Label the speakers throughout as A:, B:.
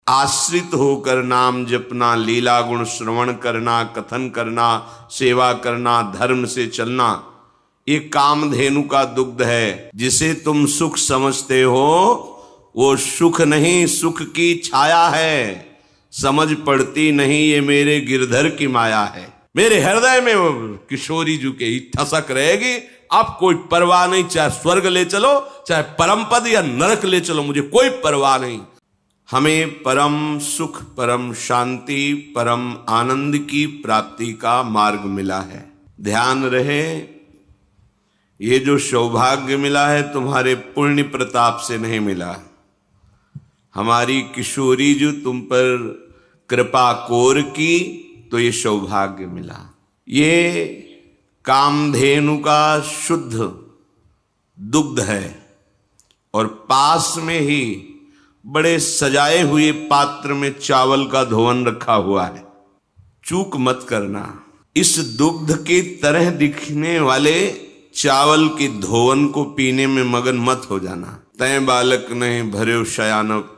A: आश्रित होकर नाम जपना, लीला गुण श्रवण करना, कथन करना, सेवा करना, धर्म से चलना, ये कामधेनु का दुग्ध है। जिसे तुम सुख समझते हो वो सुख नहीं, सुख की छाया है। समझ पड़ती नहीं ये मेरे गिरधर की माया है। मेरे हृदय में वो किशोरी जी की ठसक रहेगी। अब कोई परवाह नहीं, चाहे स्वर्ग ले चलो, चाहे परम पद या नरक ले चलो, मुझे कोई परवाह नहीं। हमें परम सुख, परम शांति, परम आनंद की प्राप्ति का मार्ग मिला है। ध्यान रहे, ये जो सौभाग्य मिला है तुम्हारे पुण्य प्रताप से नहीं मिला। हमारी किशोरी जो तुम पर कृपा कोर की तो ये सौभाग्य मिला। ये कामधेनु का शुद्ध दुग्ध है और पास में ही बड़े सजाए हुए पात्र में चावल का धोवन रखा हुआ है। चूक मत करना। इस दुग्ध की तरह दिखने वाले चावल के धोवन को पीने में मगन मत हो जाना। तय बालक नहीं भर्यो शयानप,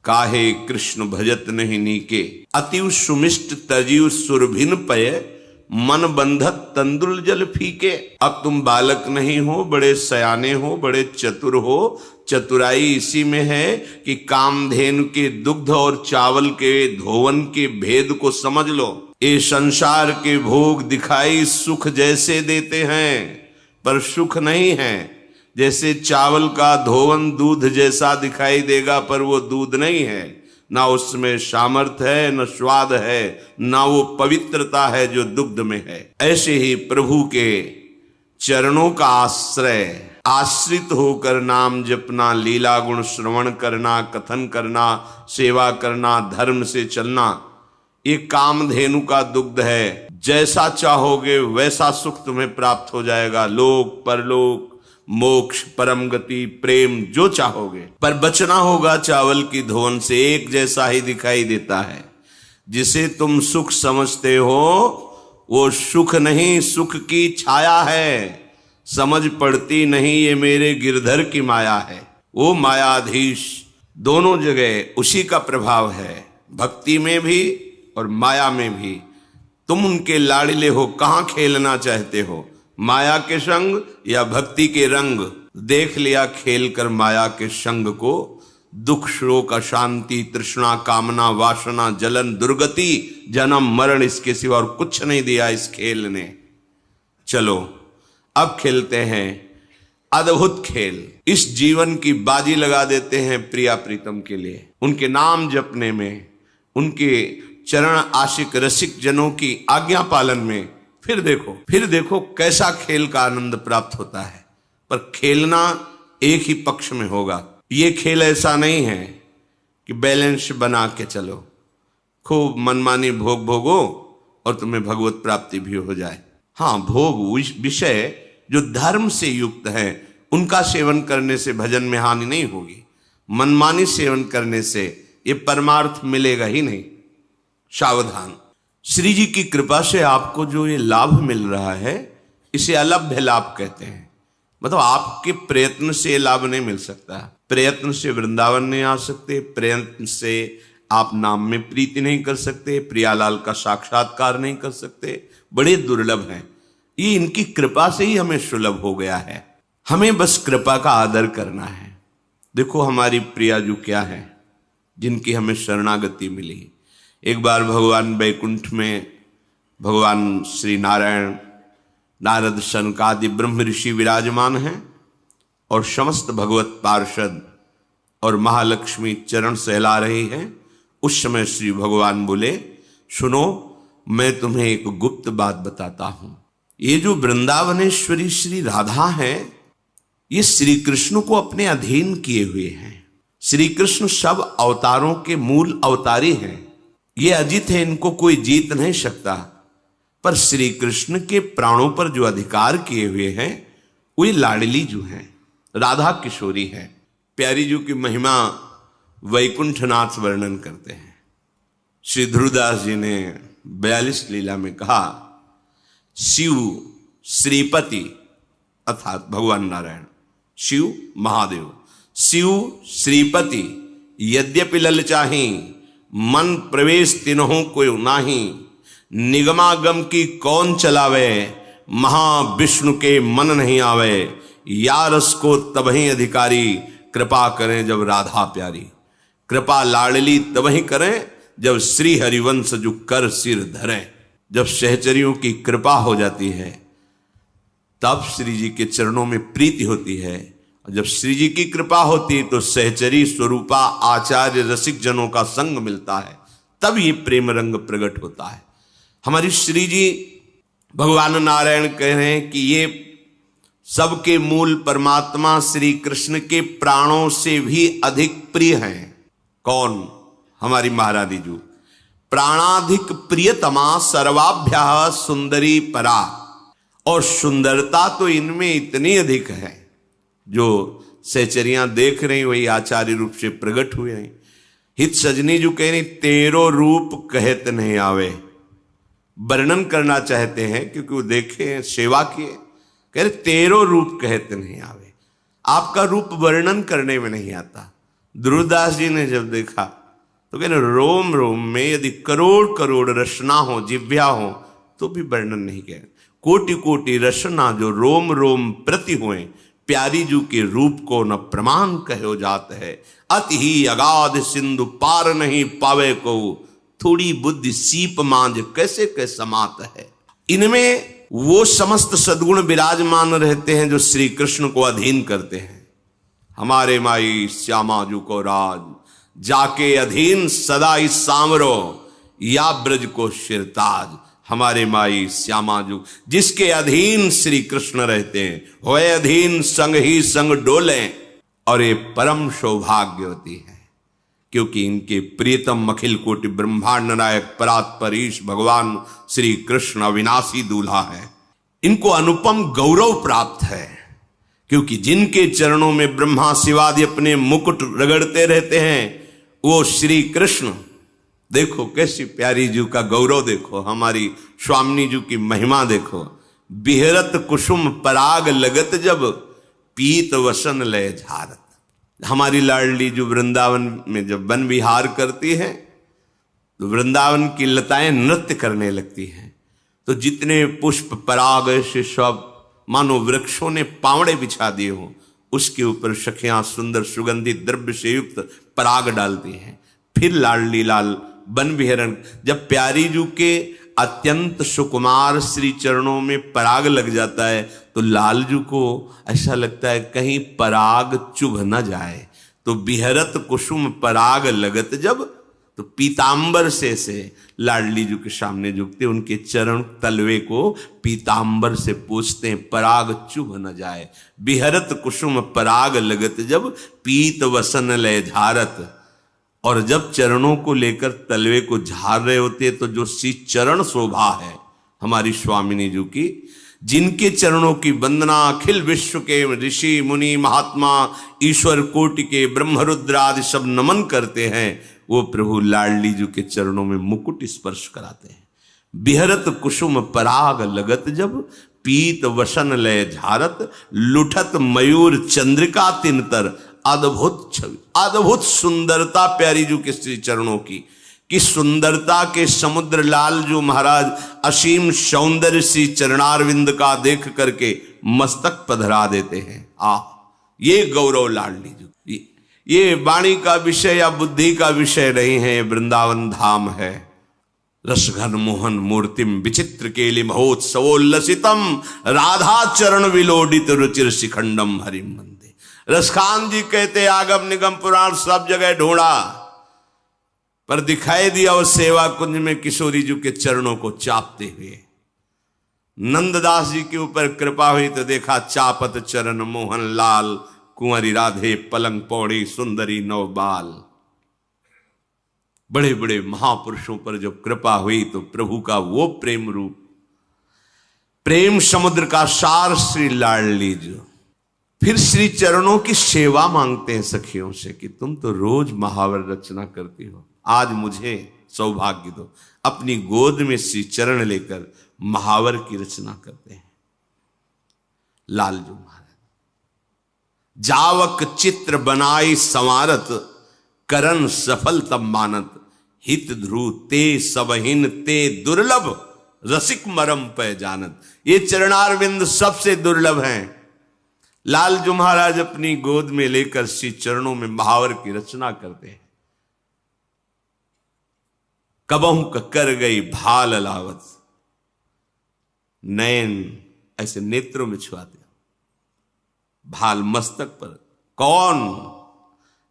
A: काहे कृष्ण भजत नहीं नीके। अतिव सुमिष्ट तजीव सुरभिन पय, मन बंधत तंदुल जल फीके। अब तुम बालक नहीं हो, बड़े सयाने हो, बड़े चतुर हो। चतुराई इसी में है कि कामधेनु के दुग्ध और चावल के धोवन के भेद को समझ लो। ये संसार के भोग दिखाई सुख जैसे देते हैं, पर सुख नहीं है। जैसे चावल का धोवन दूध जैसा दिखाई देगा, पर वो दूध नहीं है। ना उसमें सामर्थ्य है, न स्वाद है, ना वो पवित्रता है जो दुग्ध में है। ऐसे ही प्रभु के चरणों का आश्रय, आश्रित होकर नाम जपना, लीला गुण श्रवण करना, कथन करना, सेवा करना, धर्म से चलना, ये कामधेनु का दुग्ध है। जैसा चाहोगे वैसा सुख तुम्हें प्राप्त हो जाएगा। लोक परलोक, मोक्ष, परम गति, प्रेम, जो चाहोगे। पर बचना होगा चावल की धोवन से। एक जैसा ही दिखाई देता है। जिसे तुम सुख समझते हो वो सुख नहीं, सुख की छाया है। समझ पड़ती नहीं ये मेरे गिरधर की माया है। वो मायाधीश दोनों जगह उसी का प्रभाव है, भक्ति में भी और माया में भी। तुम उनके लाड़िले हो, कहां खेलना चाहते हो, माया के संग या भक्ति के रंग। देख लिया खेल कर माया के संग को। दुख, शोक, अशांति, तृष्णा, कामना, वासना, जलन, दुर्गति, जन्म, मरण, इसके सिवा और कुछ नहीं दिया इस खेल ने। चलो अब खेलते हैं अद्भुत खेल। इस जीवन की बाजी लगा देते हैं प्रिया प्रीतम के लिए। उनके नाम जपने में, उनके चरण आशिक रसिक जनों की आज्ञा पालन में। फिर देखो कैसा खेल का आनंद प्राप्त होता है। पर खेलना एक ही पक्ष में होगा। ये खेल ऐसा नहीं है कि बैलेंस बना के चलो, खूब मनमानी भोग भोगो और तुम्हें भगवत प्राप्ति भी हो जाए। हाँ, भोग विषय जो धर्म से युक्त है उनका सेवन करने से भजन में हानि नहीं होगी। मनमानी सेवन करने से ये परमार्थ मिलेगा ही नहीं। सावधान। श्री जी की कृपा से आपको जो ये लाभ मिल रहा है इसे अलभ्य लाभ कहते हैं। मतलब आपके प्रयत्न से ये लाभ नहीं मिल सकता। प्रयत्न से वृंदावन नहीं आ सकते, प्रयत्न से आप नाम में प्रीति नहीं कर सकते, प्रियालाल का साक्षात्कार नहीं कर सकते। बड़े दुर्लभ हैं ये। इनकी कृपा से ही हमें सुलभ हो गया है। हमें बस कृपा का आदर करना है। देखो हमारी प्रिया जो क्या है, जिनकी हमें शरणागति मिली। एक बार भगवान वैकुंठ में भगवान श्री नारायण, नारद, सनकादि ब्रह्म ऋषि विराजमान हैं और समस्त भगवत पार्षद और महालक्ष्मी चरण सहला रही हैं। उस समय श्री भगवान बोले, सुनो मैं तुम्हें एक गुप्त बात बताता हूं। ये जो वृंदावनेश्वरी श्री राधा है, ये श्री कृष्ण को अपने अधीन किए हुए हैं। श्री कृष्ण सब अवतारों के मूल अवतारी हैं। ये अजित है, इनको कोई जीत नहीं सकता। पर श्री कृष्ण के प्राणों पर जो अधिकार किए हुए हैं वो ये लाडली जो हैं, राधा किशोरी है। प्यारी जी की महिमा वैकुंठनाथ वर्णन करते हैं। श्री ध्रुवदास जी ने 42 लीला में कहा, शिव श्रीपति अर्थात भगवान नारायण, शिव महादेव, शिव श्रीपति यद्यपि ललचाही मन प्रवेश तिन्हों कोई नाही, निगमागम की कौन चलावे, महाविष्णु के मन नहीं आवे, या रस को तबही अधिकारी, कृपा करें जब राधा प्यारी। कृपा लाडली तबही करें जब श्री हरिवंश जो कर सिर धरें। जब सहचरियों की कृपा हो जाती है तब श्री जी के चरणों में प्रीति होती है, और जब श्री जी की कृपा होती है तो सहचरी स्वरूपा आचार्य रसिक जनों का संग मिलता है, तब ये प्रेम रंग प्रकट होता है। हमारी श्री जी भगवान नारायण कह रहे हैं कि ये सबके मूल परमात्मा श्री कृष्ण के प्राणों से भी अधिक प्रिय हैं। कौन? हमारी महारानी जी। प्राणाधिक प्रियतमा सर्वाभ्या सुंदरी परा, और सुंदरता तो इनमें इतनी अधिक है, जो सहचरियां देख रही वही आचार्य रूप से प्रकट हुए हैं। हित सजनी जो कह रही तेरो रूप कहत नहीं आवे, वर्णन करना चाहते हैं क्योंकि वो देखे सेवा किए, कह रहे तेरो रूप कहत नहीं आवे, आपका रूप वर्णन करने में नहीं आता। ध्रुवदास जी ने जब देखा तो कहने रोम रोम में यदि करोड़ करोड़ रचना हो, जिव्या हो, तो भी वर्णन नहीं कह। कोटि कोटि रचना जो रोम रोम प्रति हुए, प्यारी जू के रूप को न प्रमाण कहो जात है। अति ही अगाध सिंधु पार नहीं पावे को, थोड़ी बुद्धि सीप मांझ कैसे कै समात है। इनमें वो समस्त सद्गुण विराजमान रहते हैं जो श्री कृष्ण को अधीन करते हैं। हमारे माई श्यामा जू को राज, जाके अधीन सदा इस सांवरो, या ब्रज को शिरताज। हमारे माई श्यामा जू जिसके अधीन श्री कृष्ण रहते हैं, होए अधीन संग ही संग डोले, और ये परम सौभाग्यवती है क्योंकि इनके प्रियतम अखिल कोटि ब्रह्मांड नायक परात्परीश भगवान श्री कृष्ण अविनाशी दूल्हा है। इनको अनुपम गौरव प्राप्त है क्योंकि जिनके चरणों में ब्रह्मा शिवादि अपने मुकुट रगड़ते रहते हैं वो श्री कृष्ण। देखो कैसी प्यारी जी का गौरव, देखो हमारी स्वामिनी जी की महिमा देखो। बिहरत कुसुम पराग लगत जब, पीत वसन लय झारत। हमारी लाडली जो वृंदावन में जब वन विहार करती है तो वृंदावन की लताएं नृत्य करने लगती हैं, तो जितने पुष्प पराग से सब मानो वृक्षों ने पावड़े बिछा दिए हो, उसके ऊपर सखियां सुंदर सुगंधित द्रव्य से युक्त पराग डालती हैं। फिर लाडली लाल वन विहरण, जब प्यारी जू के अत्यंत सुकुमार श्री चरणों में पराग लग जाता है तो लालजू को ऐसा लगता है कहीं पराग चुभ न जाए, तो बिहरत कुसुम पराग लगत जब, तो पीतांबर से लाडली जी के सामने झुकते, उनके चरण तलवे को पीतांबर से पूछते हैं पराग चुभ न जाए। बिहरत कुसुम पराग लगत जब, पीत वसन लय झारत। और जब चरणों को लेकर तलवे को झाड़ रहे होते तो जो सी चरण शोभा है हमारी स्वामिनी जी की, जिनके चरणों की वंदना अखिल विश्व के ऋषि मुनि महात्मा ईश्वर कोटि के ब्रह्मरुद्र आदि सब नमन करते हैं, वो प्रभु लाडली जी के चरणों में मुकुट स्पर्श कराते हैं। बिहरत कुसुम पराग लगत जब, पीत वसन लय झारत। लुठत मयूर चंद्रिका तिनतर, अद्भुत छवि, अद्भुत सुंदरता प्यारी जू के श्री चरणों की, कि सुंदरता के समुद्र लाल जो महाराज असीम सौंदर्य श्री चरणारविंद का देख करके मस्तक पधरा देते हैं। ये गौरव लाडली जी, ये वाणी का विषय या बुद्धि का विषय नहीं है, वृंदावन धाम है। रसघन मोहन मूर्तिम विचित्र केलि महोत्सवोल्लसितम, राधा चरण विलोडित रुचिर शिखंडम हरिम मंदे। रसखान जी कहते आगम निगम पुराण सब जगह ढूंढा, पर दिखाई दिया उस सेवा कुंज में किशोरी जी के चरणों को चापते हुए। नंददास जी के ऊपर कृपा हुई तो देखा चापत चरण मोहन लाल, कुंवरी राधे पलंग पौड़ी सुंदरी नवबाल। बड़े बड़े महापुरुषों पर जब कृपा हुई तो प्रभु का वो प्रेम रूप, प्रेम समुद्र का सार श्री लाडली जी। फिर श्री चरणों की सेवा मांगते हैं सखियों से कि तुम तो रोज महावर रचना करती हो, आज मुझे सौभाग्य दो। अपनी गोद में श्री चरण लेकर महावर की रचना करते हैं लालजू महाराज। जावक चित्र बनाई संवारत, करन सफल तब मानत, हित ध्रुव ते सबहिन ते दुर्लभ रसिक मरम पे जानत। ये चरणारविंद सबसे दुर्लभ हैं। लालजू महाराज अपनी गोद में लेकर श्री चरणों में महावर की रचना करते हैं। कबहू कर गई भाल अलावत, नयन ऐसे नेत्रों में छुआते, भाल मस्तक पर। कौन?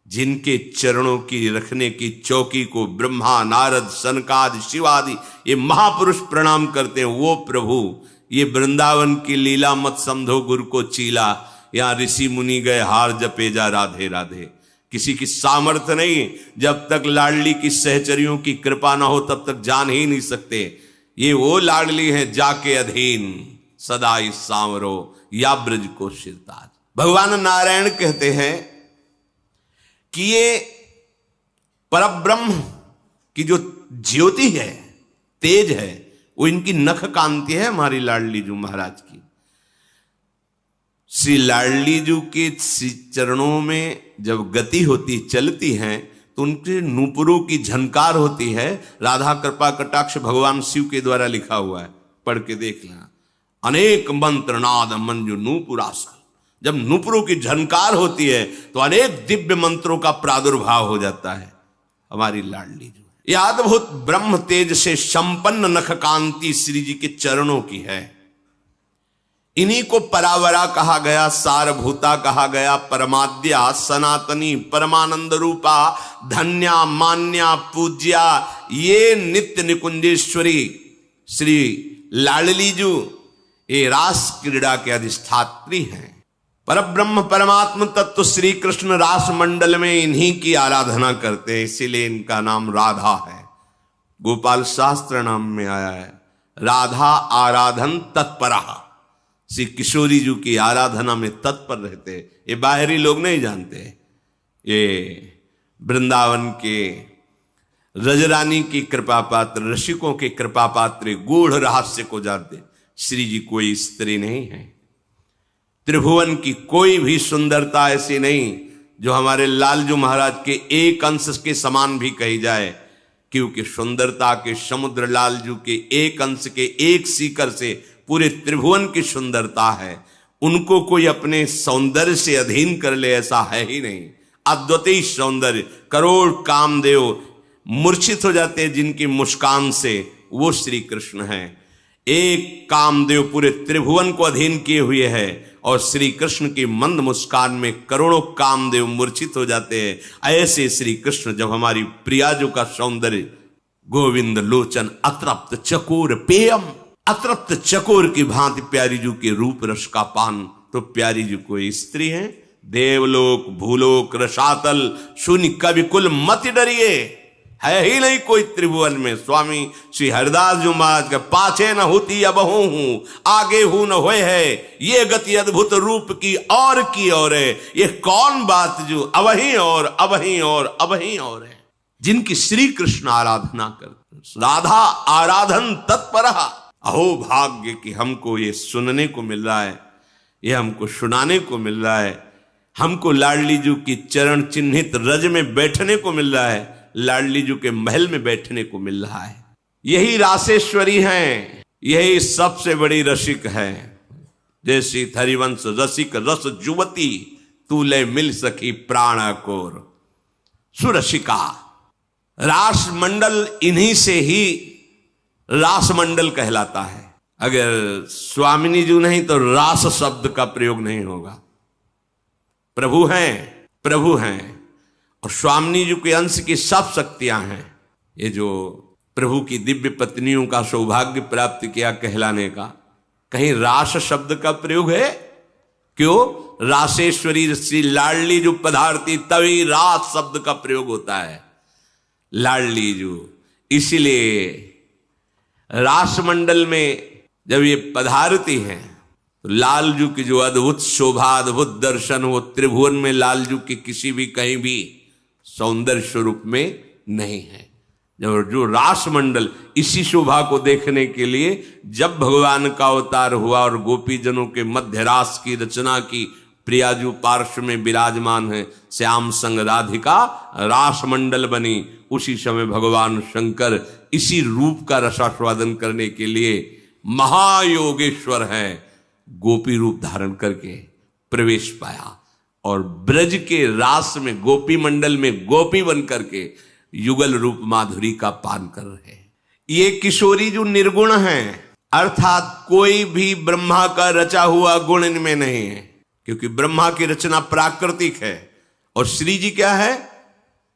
A: जिनके चरणों की रखने की चौकी को ब्रह्मा नारद सनकादि शिवादि ये महापुरुष प्रणाम करते हैं, वो प्रभु। ये वृंदावन की लीला मत समझो गुरु को चीला, यहां ऋषि मुनि गए हार जपे जा राधे राधे। किसी की सामर्थ्य नहीं, जब तक लाडली की सहचरियों की कृपा ना हो तब तक जान ही नहीं सकते। ये वो लाडली है जाके अधीन सदा इस सांवरो या ब्रज को शिरताज। भगवान नारायण कहते हैं कि ये परब्रह्म की जो ज्योति है, तेज है, वो इनकी नख कांति है हमारी लाडली जू महाराज की। श्री लाडली जू के चरणों में जब गति होती चलती हैं तो उनके नूपुरों की झनकार होती है। राधा कृपा कटाक्ष भगवान शिव के द्वारा लिखा हुआ है, पढ़ के देख लेना। अनेक मंत्र नाद मंजु नूपुरासल, जब नूपुरों की झनकार होती है तो अनेक दिव्य मंत्रों का प्रादुर्भाव हो जाता है। हमारी लाडली जो यह अद्भुत ब्रह्म तेज से संपन्न नख कांति श्री जी के चरणों की है। इन्हीं को परावरा कहा गया, सारभूता कहा गया, परमाद्या सनातनी परमानंद रूपा धन्या मान्या पूज्या। ये नित्य निकुंजेश्वरी श्री लाडली जू ये रास क्रीड़ा के अधिष्ठात्री हैं। परब्रह्म परमात्म तत्व श्री कृष्ण रास मंडल में इन्हीं की आराधना करते हैं, इसीलिए इनका नाम राधा है। गोपाल शास्त्र नाम में आया है राधा आराधन तत्परा। श्री किशोरी जी की आराधना में तत्पर रहते। ये बाहरी लोग नहीं जानते, ये वृंदावन के रजरानी की कृपा पात्र रसिकों के कृपा पात्र गूढ़ रहस्य को जानते। श्री जी कोई स्त्री नहीं है, त्रिभुवन की कोई भी सुंदरता ऐसी नहीं जो हमारे लालजू महाराज के एक अंश के समान भी कही जाए, क्योंकि सुंदरता के समुद्र लालजू के एक अंश के एक सीकर से पूरे त्रिभुवन की सुंदरता है। उनको कोई अपने सौंदर्य से अधीन कर ले ऐसा है ही नहीं। अद्वितीय सौंदर्य, करोड़ कामदेव मूर्छित हो जाते हैं जिनकी मुस्कान से, वो श्री कृष्ण हैं। एक कामदेव पूरे त्रिभुवन को अधीन किए हुए है और श्री कृष्ण की मंद मुस्कान में करोड़ों कामदेव मूर्छित हो जाते हैं। ऐसे श्री कृष्ण जब हमारी प्रियाजू का सौंदर्य गोविंद लोचन अतृप्त चकोर पेयम, अतृप्त चकोर की भांति प्यारी जू के रूप रस का पान, तो प्यारी जू कोई स्त्री है। देवलोक भूलोक रसातल शून्य कवि कुल मत डरिए, है ही नहीं कोई त्रिभुवन में। स्वामी श्री हरिदास जी महाराज के पाछे न होती अबहू हूं, आगे हूं न होए है, ये गति अद्भुत रूप की और है। ये कौन बात जो अबही और अबही और अबही और है। जिनकी श्री कृष्ण आराधना करते, राधा आराधन तत्परः। अहो भाग्य कि हमको ये सुनने को मिल रहा है, ये हमको सुनाने को मिल रहा है, हमको लाडली जू की चरण चिन्हित रज में बैठने को मिल रहा है, लाडली जू के महल में बैठने को मिल रहा है। यही रासेश्वरी हैं, यही सबसे बड़ी रसिक है। जैसी हरिवंश रसिक रस जुवती, तूले मिल सकी प्राण कोर सुरसिका। रास मंडल इन्हीं से ही रास मंडल कहलाता है। अगर स्वामिनी जी नहीं तो रास शब्द का प्रयोग नहीं होगा। प्रभु हैं और स्वामिनी जी के अंश की सब शक्तियां हैं। ये जो प्रभु की दिव्य पत्नियों का सौभाग्य प्राप्त किया कहलाने का, कहीं रास शब्द का प्रयोग है? क्यों? रासेश्वरी श्री लाडली जो पधारती तभी रास शब्द का प्रयोग होता है। लाडली जो, इसीलिए रास मंडल में जब ये पधारती हैं तो लालजू की जो अद्भुत शोभा अद्भुत दर्शन, वो त्रिभुवन में लालजू की किसी भी कहीं भी सौंदर्य स्वरूप में नहीं है। जब जो रास मंडल, इसी शोभा को देखने के लिए जब भगवान का अवतार हुआ और गोपी जनों के मध्य रास की रचना की, प्रियाजू पार्श्व में विराजमान है, श्याम संग राधिका रास मंडल बनी। उसी समय भगवान शंकर इसी रूप का रसास्वादन करने के लिए महायोगेश्वर हैं, गोपी रूप धारण करके प्रवेश पाया और ब्रज के रास में गोपी मंडल में गोपी बन करके युगल रूप माधुरी का पान कर रहे हैं। ये किशोरी जो निर्गुण हैं, अर्थात कोई भी ब्रह्मा का रचा हुआ गुण इनमें नहीं है, क्योंकि ब्रह्मा की रचना प्राकृतिक है और श्री जी क्या है?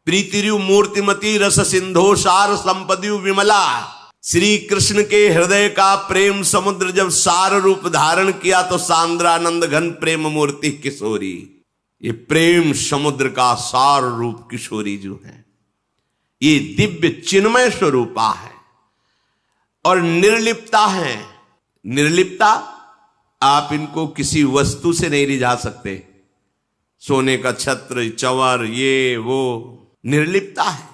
A: प्रीतिरु मूर्तिमती रस सिंधो सार संपदयु विमला। श्री कृष्ण के हृदय का प्रेम समुद्र जब सार रूप धारण किया तो सांद्रानंद घन प्रेम मूर्ति किशोरी। ये प्रेम समुद्र का सार रूप किशोरी जो है, ये दिव्य चिन्मय स्वरूपा है और निर्लिप्ता है। निर्लिप्ता, आप इनको किसी वस्तु से नहीं रिझा सकते, सोने का छत्र, चंवर, ये वो, निर्लिप्ता है।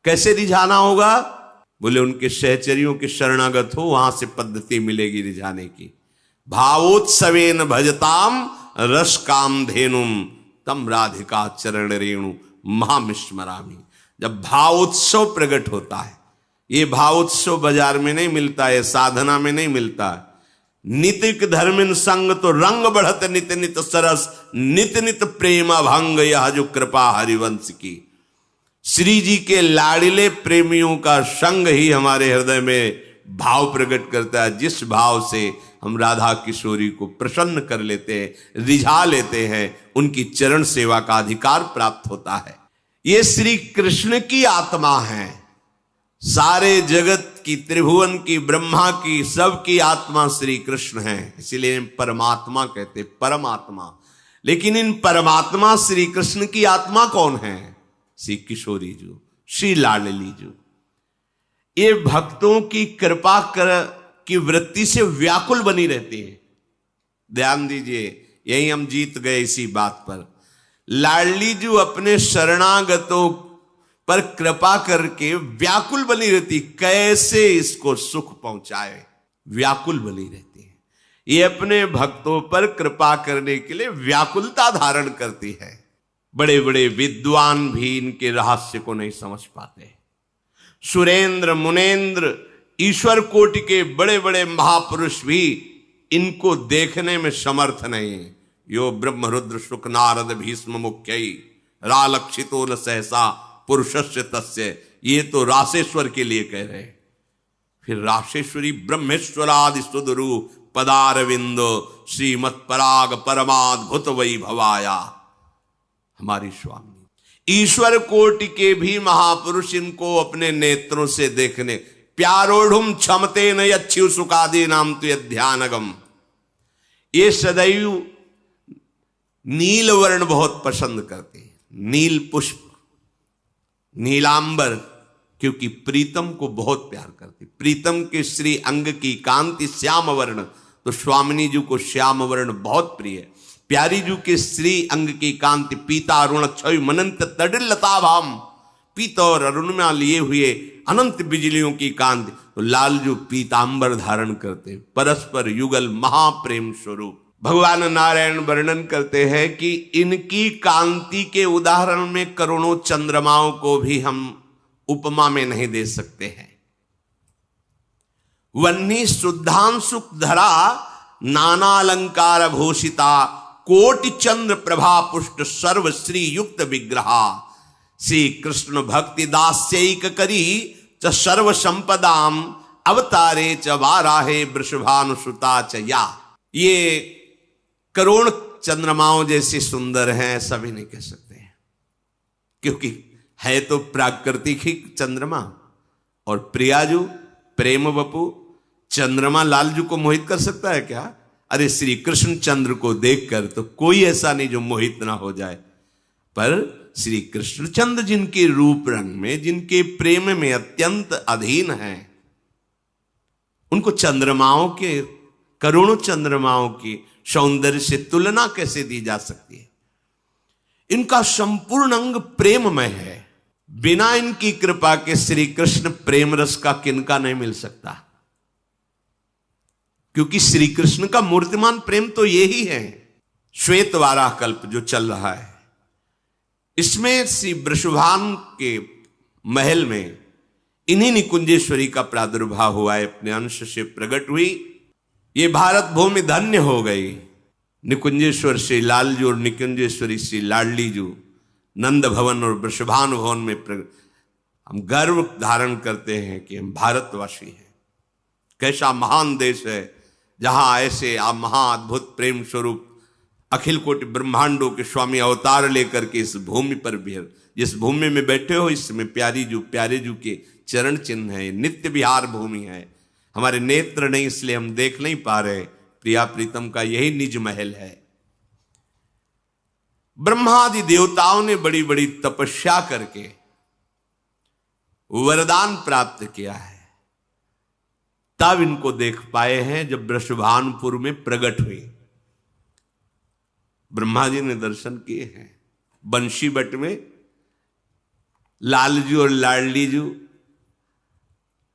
A: कैसे रिझाना होगा? बोले उनके सहचरियों के शरणागत हो, वहां से पद्धति मिलेगी रिझाने की। भावोत्सवेन भजताम रस काम धेनुम तम राधिका चरण रेणु महामिस्मरामी। जब भावोत्सव प्रकट होता है, ये भावोत्सव बाजार में नहीं मिलता है, साधना में नहीं मिलता है। नितिक धर्मिन संग तो रंग बढ़त नित नित सरस, नित नित प्रेम भंग यह जो कृपा हरिवंश की। श्री जी के लाड़िले प्रेमियों का संग ही हमारे हृदय में भाव प्रकट करता है, जिस भाव से हम राधा किशोरी को प्रसन्न कर लेते हैं, रिझा लेते हैं, उनकी चरण सेवा का अधिकार प्राप्त होता है। ये श्री कृष्ण की आत्मा है। सारे जगत की, त्रिभुवन की, ब्रह्मा की, सबकी आत्मा श्री कृष्ण है, इसीलिए परमात्मा कहते, परमात्मा। लेकिन इन परमात्मा श्री कृष्ण की आत्मा कौन है? श्री किशोरी जो, श्री लाडली जो। ये भक्तों की कृपा की वृत्ति से व्याकुल बनी रहती है। ध्यान दीजिए, यही हम जीत गए इसी बात पर। लाडली जो अपने शरणागतों पर कृपा करके व्याकुल बनी रहती, कैसे इसको सुख पहुंचाए, व्याकुल बनी रहती है। ये अपने भक्तों पर कृपा करने के लिए व्याकुलता धारण करती है। बड़े बड़े विद्वान भी इनके रहस्य को नहीं समझ पाते। सुरेंद्र, मुनेन्द्र, ईश्वर कोटि के बड़े बड़े महापुरुष भी इनको देखने में समर्थ नहीं। यो ब्रह्म रुद्र शुक नारद भीष्म मुख्यई रालक्षितो न सहसा पुरुषस्य तस्य। ये तो रासेश्वर के लिए कह रहे हैं। फिर रासेश्वरी ब्रह्मेश्वरादि सुदरु पदारविंदो श्रीमत् पराग परमाद्भुत वैभवाया। हमारी स्वामी ईश्वर कोटि के भी महापुरुष इनको अपने नेत्रों से देखने, प्यारोढ़ुम क्षमते न यच्छ्यु सुखादि नाम तु ध्यानगम। ये सदैव नील वर्ण बहुत पसंद करते हैं, नील पुष्प, नीलांबर, क्योंकि प्रीतम को बहुत प्यार करते। प्रीतम के श्री अंग की कांति श्याम वर्ण, तो स्वामिनी जी को श्याम वर्ण बहुत प्रिय है। प्यारी जी के श्री अंग की कांति पीता अरुण क्षय मनंत तडिल लताभाम, पीता और अरुण में लिए हुए अनंत बिजलियों की कांति, तो लाल जो पीतांबर धारण करते, परस्पर युगल महाप्रेम स्वरूप। भगवान नारायण वर्णन करते हैं कि इनकी कांति के उदाहरण में करोड़ों चंद्रमाओं को भी हम उपमा में नहीं दे सकते हैं। वन्नी शुद्धांशुक धरा नाना अलंकार भूषिता, कोटि चंद्र प्रभा पुष्ट सर्व श्री युक्त विग्रहा। श्री कृष्ण भक्ति दास्यैक करी च सर्व संपदाम, अवतारे च वाराहे वृषभानुसुता च या। ये करोड़ चंद्रमाओं जैसे सुंदर हैं ऐसा भी नहीं कह सकते हैं, क्योंकि है तो प्राकृतिक ही चंद्रमा। और प्रियाजू प्रेम बपू चंद्रमा लालजू को मोहित कर सकता है क्या? अरे श्री कृष्ण चंद्र को देखकर तो कोई ऐसा नहीं जो मोहित ना हो जाए। पर श्री कृष्ण चंद्र जिनके रूप रंग में, जिनके प्रेम में अत्यंत अधीन हैं, उनको चंद्रमाओं के, करोड़ों चंद्रमाओं की सौंदर्य से तुलना कैसे दी जा सकती है? इनका संपूर्ण अंग प्रेममय है। बिना इनकी कृपा के श्री कृष्ण प्रेम रस का किनका नहीं मिल सकता, क्योंकि श्री कृष्ण का मूर्तिमान प्रेम तो यही है। श्वेत वाराह कल्प जो चल रहा है, इसमें श्री वृषभान के महल में इन्हीं निकुंजेश्वरी का प्रादुर्भाव हुआ है, अपने अंश से प्रकट हुई। ये भारत भूमि धन्य हो गई। निकुंजेश्वर से लालजू और निकुंजेश्वरी से लाडलीजू नंद भवन और वृषभान भवन में हम गर्व धारण करते हैं कि हम भारतवासी हैं। कैसा महान देश है जहां ऐसे महाअद्भुत प्रेम स्वरूप अखिल कोटि ब्रह्मांडों के स्वामी अवतार लेकर के इस भूमि पर भी, जिस भूमि में बैठे हो इसमें प्यारे जू के चरण चिन्ह है। नित्य विहार भूमि है। हमारे नेत्र नहीं इसलिए हम देख नहीं पा रहे। प्रिया प्रीतम का यही निज महल है। ब्रह्मादि देवताओं ने बड़ी बड़ी तपस्या करके वरदान प्राप्त किया है, तब इनको देख पाए हैं जब वृषभानपुर में प्रकट हुई। ब्रह्मा जी ने दर्शन किए हैं। बंशी बट में लालजू और लाडलीजू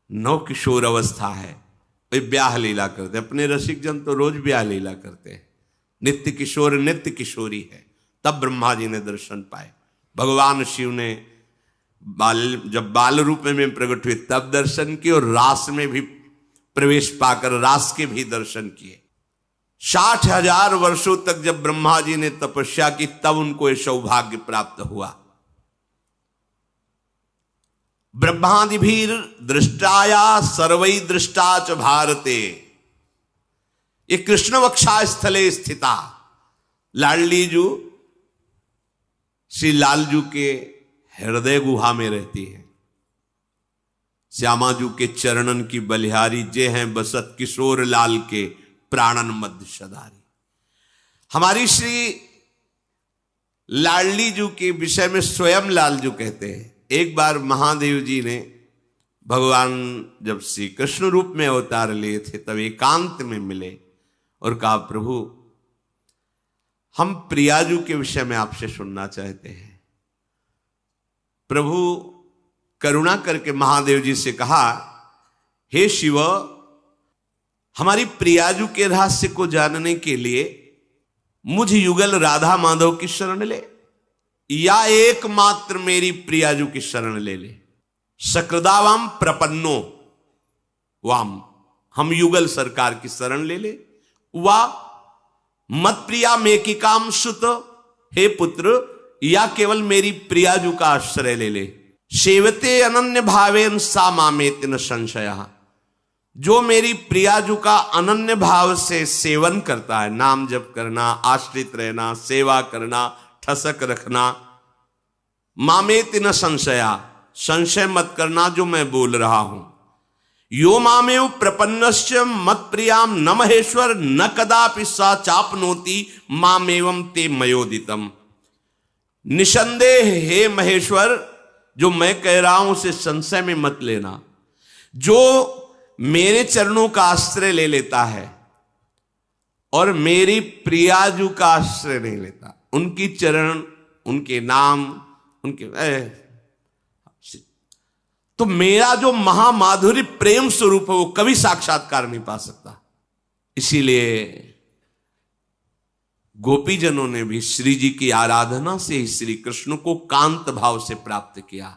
A: नौ किशोर अवस्था है, वे ब्याह लीला करते। अपने रसिक जन तो रोज ब्याह लीला करते हैं। नित्य किशोर नित्य किशोरी है। तब ब्रह्मा जी ने दर्शन पाए। भगवान शिव ने जब बाल रूप में प्रकट हुए तब दर्शन किए, और रास में भी प्रवेश पाकर रास के भी दर्शन किए। 60,000 वर्षों तक जब ब्रह्मा जी ने तपस्या की तब उनको यह सौभाग्य प्राप्त हुआ। ब्रह्मादिभीर दृष्टाया सर्वै दृष्टा च भारते, ये कृष्ण वक्षा स्थले स्थिता। लाडलीजू श्री लालजू के हृदय गुहा में रहती है। श्यामाजू के चरणन की बलिहारी जे हैं बसत किशोर लाल के प्राणन मध्य सदारी। हमारी श्री लाडलीजू के विषय में स्वयं लालजू कहते हैं, एक बार महादेव जी ने भगवान जब श्री कृष्ण रूप में अवतार लिए थे तब एकांत में मिले और कहा, प्रभु हम प्रियाजू के विषय में आपसे सुनना चाहते हैं। प्रभु करुणा करके महादेव जी से कहा, हे शिव, हमारी प्रियाजू के रहस्य को जानने के लिए मुझ युगल राधा माधव की शरण ले, या एकमात्र मेरी प्रियाजू की शरण ले ले। सकृदावाम प्रपन्नो वाम, हम युगल सरकार की शरण ले ले। वा मत प्रिया मेकिकाम सुत, हे पुत्र, या केवल मेरी प्रियाजू का आश्रय ले ले। सेवते अनन्य भावेन सा मामेति न संशय, जो मेरी प्रियाजू का अनन्य भाव से सेवन करता है, नाम जप करना, आश्रित रहना, सेवा करना, ठसक रखना, मामेति न संशया, संशय मत करना जो मैं बोल रहा हूं। यो मामेव प्रपन्नस्य मत प्रियाम न महेश्वर न कदापि सा चापनोति मामेवम ते मयोदितम। निसंदेह हे महेश्वर, जो मैं कह रहा हूं उसे संशय में मत लेना। जो मेरे चरणों का आश्रय ले लेता है और मेरी प्रियाजू का आश्रय नहीं लेता, उनकी चरण, उनके नाम, उनके तो मेरा जो महामाधुरी प्रेम स्वरूप है वो कभी साक्षात्कार नहीं पा सकता। इसीलिए गोपीजनों ने भी श्री जी की आराधना से ही श्री कृष्ण को कांत भाव से प्राप्त किया।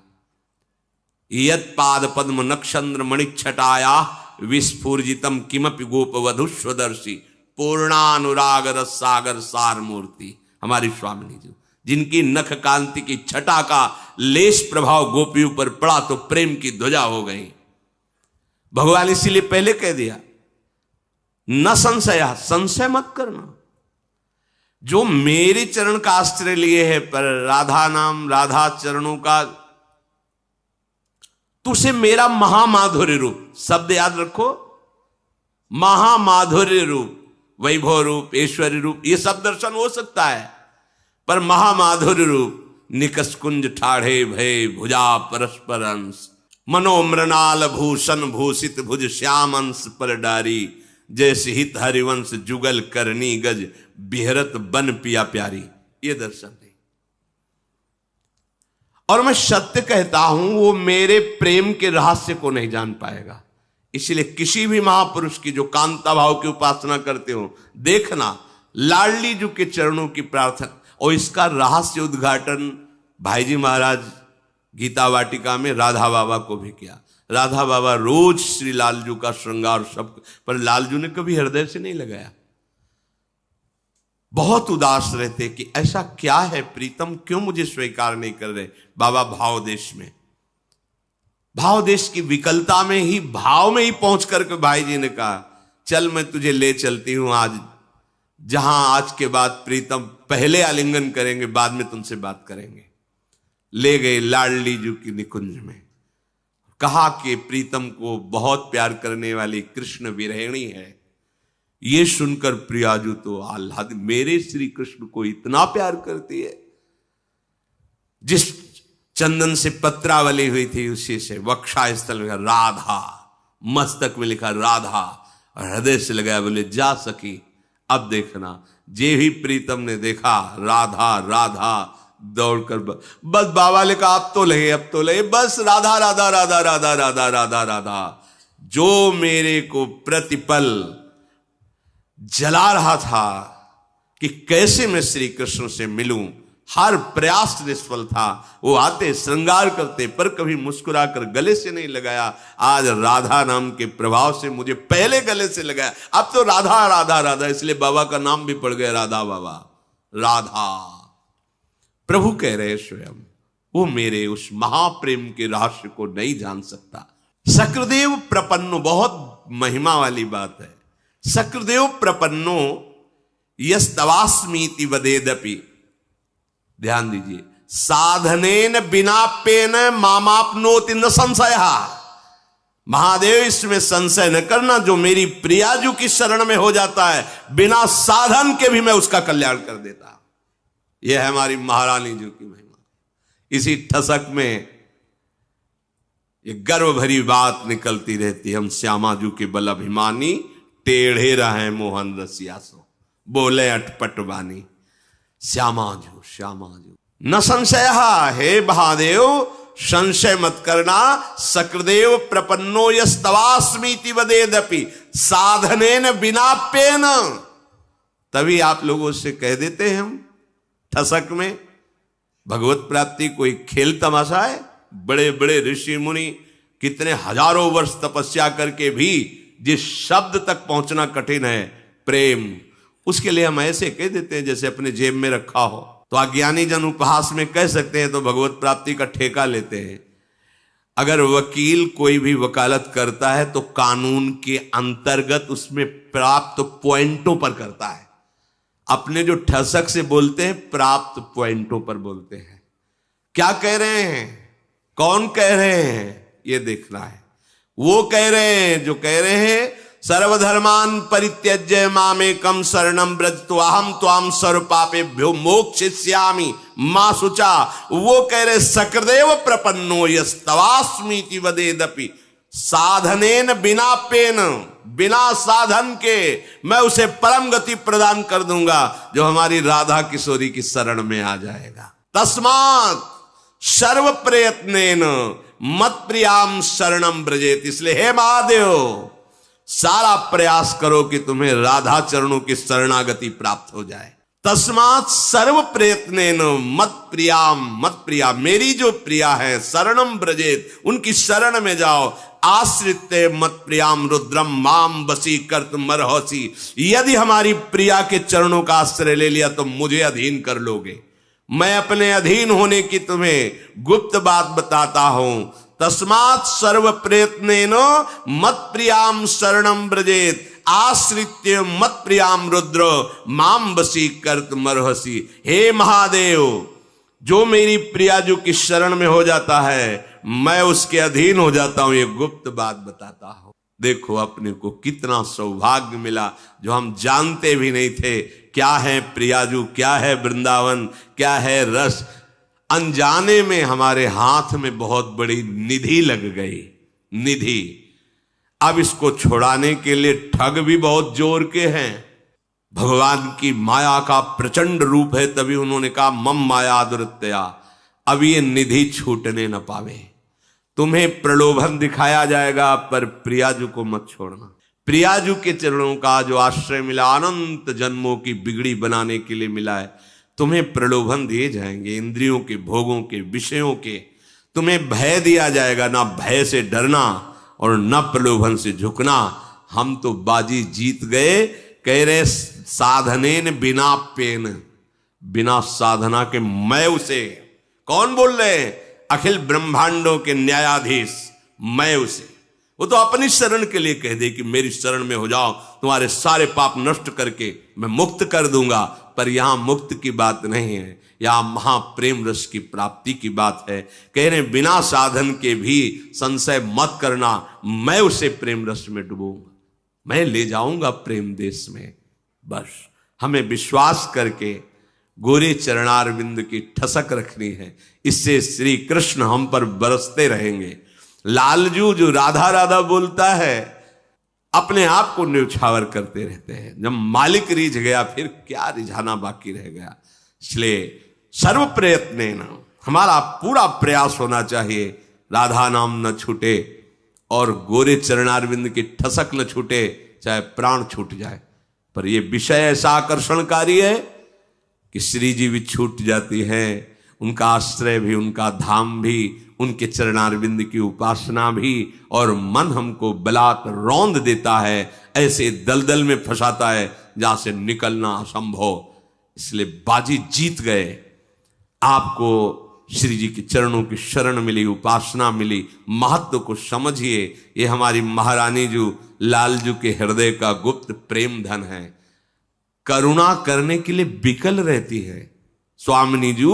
A: यत पाद पद्म नक्षत्र मणिक्षटाया विस्फूर्जितम किमपि गोप वधुस्वदर्शी पूर्णानुराग रस सागर सार मूर्ति। हमारी स्वामिनी जी, जिनकी नख कांति की छटा का लेश प्रभाव गोपियों पर पड़ा तो प्रेम की ध्वजा हो गई। भगवान इसीलिए पहले कह दिया, न संशय, संशय मत करना। जो मेरे चरण का आश्रय लिए है पर राधा नाम, राधा चरणों का, तुझे मेरा महामाधुर्य रूप, शब्द याद रखो, महामाधुर्य रूप, वैभव रूप, ऐश्वर्य रूप, ये सब दर्शन हो सकता है, पर महामाधुर्य रूप निकस कुंज ठाढ़े भय भुजा परस्पर अंश, मनोमृणाल भूषण भूषित भुज श्याम अंश पर डारी, जैसे हित हरिवंश जुगल करनी गज बिहरत बन पिया प्यारी। ये दर्शन है। और मैं सत्य कहता हूं, वो मेरे प्रेम के रहस्य को नहीं जान पाएगा। इसलिए किसी भी महापुरुष की जो कांता भाव की उपासना करते हो, देखना लाडली जी के चरणों की प्रार्थना, और इसका रहस्य उद्घाटन भाईजी महाराज गीता वाटिका में राधा बाबा को भी किया। राधा बाबा रोज श्री लालजू का श्रृंगार सब, पर लालजू ने कभी हृदय से नहीं लगाया। बहुत उदास रहते कि ऐसा क्या है प्रीतम, क्यों मुझे स्वीकार नहीं कर रहे। बाबा भाव देश में, भाव देश की विकलता में ही, भाव में ही पहुंच करके भाई जी ने कहा चल मैं तुझे ले चलती हूं आज, जहां आज के बाद प्रीतम पहले आलिंगन करेंगे, बाद में तुमसे बात करेंगे। ले गए लाडली जू की निकुंज में, कहा कि प्रीतम को बहुत प्यार करने वाली कृष्ण विरहिणी है। ये सुनकर प्रियाजू तो आह्लाद, मेरे श्री कृष्ण को इतना प्यार करती है। जिस चंदन से पत्रावली हुई थी उसी से वक्षा स्थल में राधा, मस्तक में लिखा राधा, और हृदय से लगाया, बोले जा सकी अब देखना। जे ही प्रीतम ने देखा राधा राधा, दौड़कर बस बाबा ने कहा अब तो लगे, अब तो लगे, बस राधा राधा राधा राधा राधा राधा राधा। जो मेरे को प्रतिपल जला रहा था कि कैसे मैं श्री कृष्ण से मिलूं, हर प्रयास निष्फल था। वो आते श्रृंगार करते पर कभी मुस्कुराकर गले से नहीं लगाया। आज राधा नाम के प्रभाव से मुझे पहले गले से लगाया, अब तो राधा राधा राधा, इसलिए बाबा का नाम भी पड़ गया राधा बाबा। राधा प्रभु कह रहे स्वयं, वो मेरे उस महाप्रेम के रहस्य को नहीं जान सकता। सक्रदेव प्रपन्नो, बहुत महिमा वाली बात है। सक्रदेव प्रपन्नो यस्तवास्मीति वदेदपि, ध्यान दीजिए, साधनेन बिनापेन मामापनोति न संशय। महादेव इसमें संशय न करना, जो मेरी प्रियाजू की शरण में हो जाता है बिना साधन के भी मैं उसका कल्याण कर देता। यह है हमारी महारानी जी की महिमा। इसी ठसक में एक गर्व भरी बात निकलती रहती, हम श्यामाजू के बल अभिमानी, टेढ़े रहे मोहन रसिया सो, बोले अटपट बानी। श्यामाजू श्यामाजू न संशय, हे महादेव संशय मत करना। सक्रदेव प्रपन्नो यस्तवास्मीति वदेदपि साधनेन बिनापेन, तभी आप लोगों से कह देते हैं हम ठसक में, भगवत प्राप्ति कोई खेल तमाशा है। बड़े बड़े ऋषि मुनि कितने हजारों वर्ष तपस्या करके भी जिस शब्द तक पहुंचना कठिन है, प्रेम, उसके लिए हम ऐसे कह देते हैं जैसे अपने जेब में रखा हो। तो अज्ञानी जन उपहास में कह सकते हैं, तो भगवत प्राप्ति का ठेका लेते हैं। अगर वकील कोई भी वकालत करता है तो कानून के अंतर्गत उसमें प्राप्त पॉइंटों पर करता है। अपने जो ठसक से बोलते हैं प्राप्त पॉइंटों पर बोलते हैं। क्या कह रहे हैं, कौन कह रहे हैं, ये देखना है। वो कह रहे हैं जो कह रहे हैं सर्वधर्मान परित्यज्य मामेकं शरणं व्रज तो अहम त्वां सर्वपापेभ्यो मोक्षयिष्यामि मा शुचा। वो कह रहे सक्रदेव प्रपन्नो यस्तवास्मीति वदेदपि साधनेन बिना पेन, बिना साधन के मैं उसे परम गति प्रदान कर दूंगा जो हमारी राधा किशोरी की शरण में आ जाएगा। तस्मात् सर्व प्रयत्नेन मत प्रियाम शरणम ब्रजेत, इसलिए हे महादेव सारा प्रयास करो कि तुम्हें राधा चरणों की शरणागति प्राप्त हो जाए। तस्मात् सर्व प्रयत्नेन मत प्रिया, मेरी जो प्रिया है शरणम ब्रजेत, उनकी शरण में जाओ। आश्रित्य मत प्रियाम रुद्रम माम बसी कर्तुम मरहसी, यदि हमारी प्रिया के चरणों का आश्रय ले लिया तो मुझे अधीन कर लोगे। मैं अपने अधीन होने की तुम्हें गुप्त बात बताता हूं। तस्मात् सर्व प्रयत्नेन मत प्रियाम शरणम ब्रजेत आश्रित्य मत प्रियाम रुद्र माम बसी कर्तुम मरहसी। हे महादेव, जो मेरी प्रियाजू की शरण में हो जाता है मैं उसके अधीन हो जाता हूं, ये गुप्त बात बताता हूं। देखो अपने को कितना सौभाग्य मिला जो हम जानते भी नहीं थे। क्या है प्रियाजू, क्या है वृंदावन, क्या है रस, अनजाने में हमारे हाथ में बहुत बड़ी निधि लग गई। निधि अब इसको छुड़ाने के लिए ठग भी बहुत जोर के हैं। भगवान की माया का प्रचंड रूप है, तभी उन्होंने कहा मम माया दुरत्या। अब ये निधि छूटने न पावे। तुम्हें प्रलोभन दिखाया जाएगा पर प्रियाजू को मत छोड़ना। प्रियाजू के चरणों का जो आश्रय मिला, अनंत जन्मों की बिगड़ी बनाने के लिए मिला है। तुम्हें प्रलोभन दिए जाएंगे इंद्रियों के, भोगों के, विषयों के। तुम्हें भय दिया जाएगा, ना भय से डरना और न प्रलोभन से झुकना। हम तो बाजी जीत गए। कह रहे साधनेन बिना पेन, बिना साधना के मैं उसे, कौन बोल रहे हैं? अखिल ब्रह्मांडों के न्यायाधीश मैं उसे। वो तो अपनी शरण के लिए कह दे कि मेरी शरण में हो जाओ, तुम्हारे सारे पाप नष्ट करके मैं मुक्त कर दूंगा। पर यहां मुक्त की बात नहीं है, यहां महाप्रेम रस की प्राप्ति की बात है। कह रहे बिना साधन के भी संशय मत करना, मैं उसे प्रेम रस में डुबूंगा, मैं ले जाऊंगा प्रेम देश में। बस हमें विश्वास करके गोरे चरणारविंद की ठसक रखनी है, इससे श्री कृष्ण हम पर बरसते रहेंगे। लालजू जो राधा राधा बोलता है अपने आप को न्यौछावर करते रहते हैं। जब मालिक रिझ गया फिर क्या रिझाना बाकी रह गया। इसलिए सर्व प्रयत्न हमारा पूरा प्रयास होना चाहिए राधा नाम न छूटे और गोरे चरणारविंद की ठसक न छूटे, चाहे प्राण छूट जाए। पर यह विषय ऐसा आकर्षणकारी है कि श्री जी भी छूट जाती है, उनका आश्रय भी, उनका धाम भी, उनके चरणारविंद की उपासना भी, और मन हमको बलात् रौंद देता है, ऐसे दलदल में फंसाता है जहां से निकलना असंभव। इसलिए बाजी जीत गए। आपको श्री जी के चरणों की शरण मिली, उपासना मिली, महत्व को समझिए। ये हमारी महारानी जो लालजू के हृदय का गुप्त प्रेम धन है। करुणा करने के लिए बिकल रहती है स्वामिनी जी,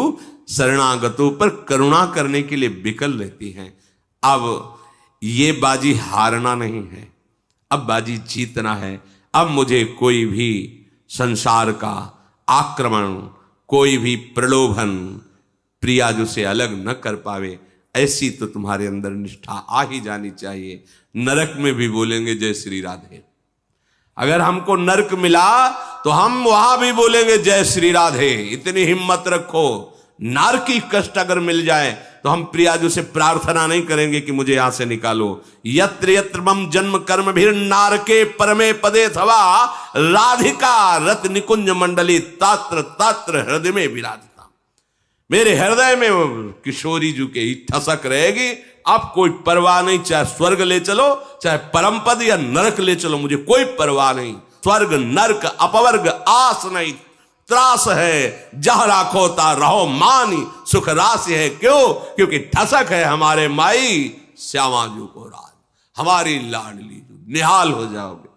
A: शरणागतों पर करुणा करने के लिए बिकल रहती हैं। अब ये बाजी हारना नहीं है, अब बाजी जीतना है। अब मुझे कोई भी संसार का आक्रमण, कोई भी प्रलोभन प्रियाजू से अलग न कर पावे, ऐसी तो तुम्हारे अंदर निष्ठा आ ही जानी चाहिए। नरक में भी बोलेंगे जय श्री राधे। अगर हमको नरक मिला तो हम वहां भी बोलेंगे जय श्री राधे। इतनी हिम्मत रखो। नारकी कष्ट अगर मिल जाए तो हम प्रियाजू से प्रार्थना नहीं करेंगे कि मुझे यहां से निकालो। यत्र यत्र मम जन्म कर्म भीर नारके परमे पदे थवा राधिका रत निकुंज मंडली तात्र तात्र हृदय में विराजिता। मेरे हृदय में किशोरी जी के ही ठसक रहेगी। अब कोई परवाह नहीं, चाहे स्वर्ग ले चलो, चाहे परम पद या नरक ले चलो, मुझे कोई परवाह नहीं। स्वर्ग नरक अपवर्ग आस नहीं, त्रास है जह राखो ता रहो मानी, सुख राशि है। क्यों? क्योंकि ठसक है हमारे माई श्यामा जू को राज, हमारी लाडली जू। निहाल हो जाओगे।